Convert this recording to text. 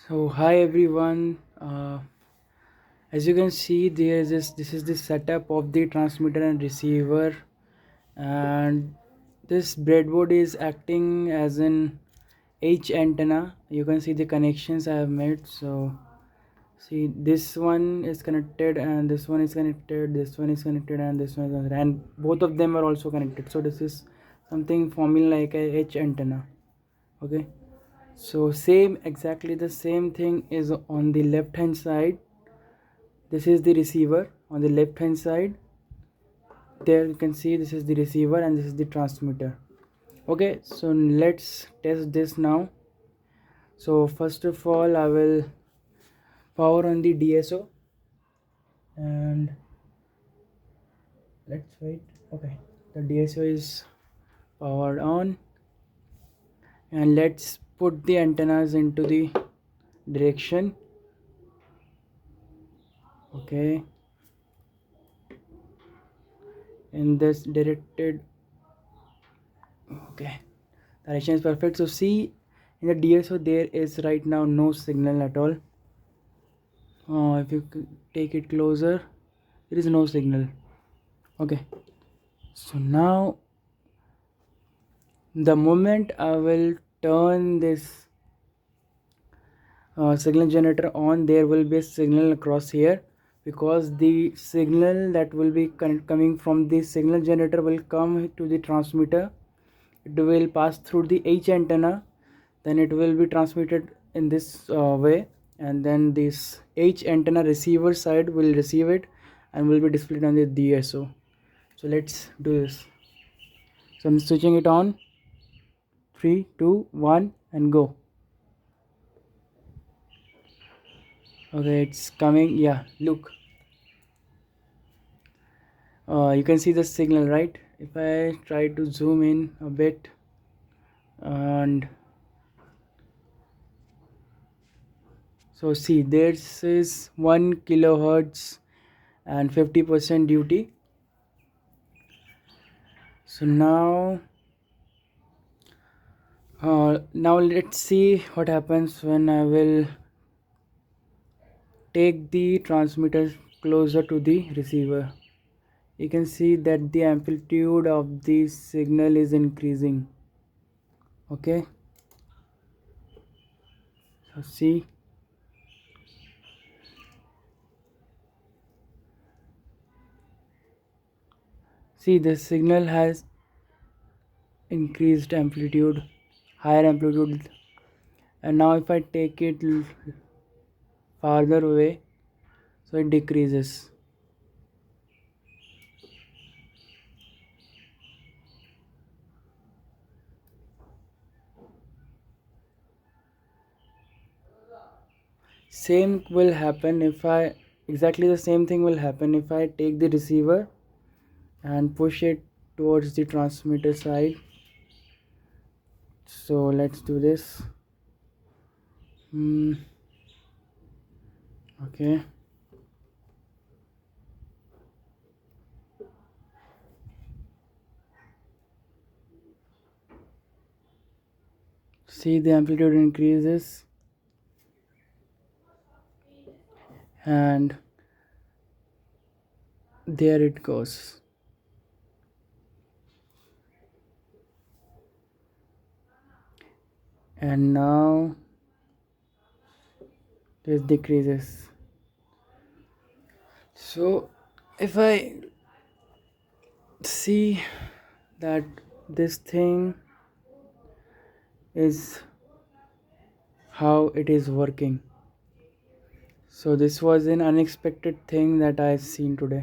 So hi everyone. As you can see, there is this is the setup of the transmitter and receiver, and this breadboard is acting as an H antenna. You can see the connections I have made. So see, this one is connected, and this one is connected, this one is connected, and this one is connected, and both of them are also connected. So this is something forming like a H antenna. Okay. So same, exactly the same thing is on the left hand side. This is the receiver on the left hand side. There you can see this is the receiver and this is the transmitter. Okay, so let's test this now. So first of all, I will power on the DSO, and let's wait. Okay, the DSO is powered on, and let's put the antennas into the direction. Okay, in this directed. Okay, direction is perfect. So see, in the DSO there is right now no signal at all. If you take it closer, there is no signal. Okay, so now the moment I will turn this signal generator on, there will be a signal across here, because the signal that will be coming from the signal generator will come to the transmitter. It will pass through the H antenna, then it will be transmitted in this way, and then this H antenna receiver side will receive it and will be displayed on the DSO. So let's do this. So I'm switching it on. 3 2 1 and go. Okay, it's coming. Yeah, look, you can see the signal, right? If I try to zoom in a bit, and so see, this is 1 kilohertz and 50% duty. So now let's see what happens when I will take the transmitter closer to the receiver. You can see that the amplitude of the signal is increasing. Okay, so see, the signal has increased amplitude, higher amplitude, and now if I take it farther away, so it decreases. Same will happen if I exactly the same thing will happen if I take the receiver and push it towards the transmitter side. So let's do this. Okay, see, the amplitude increases, and there it goes. And now this decreases. So if I see that this thing is how it is working. So this was an unexpected thing that I've seen today.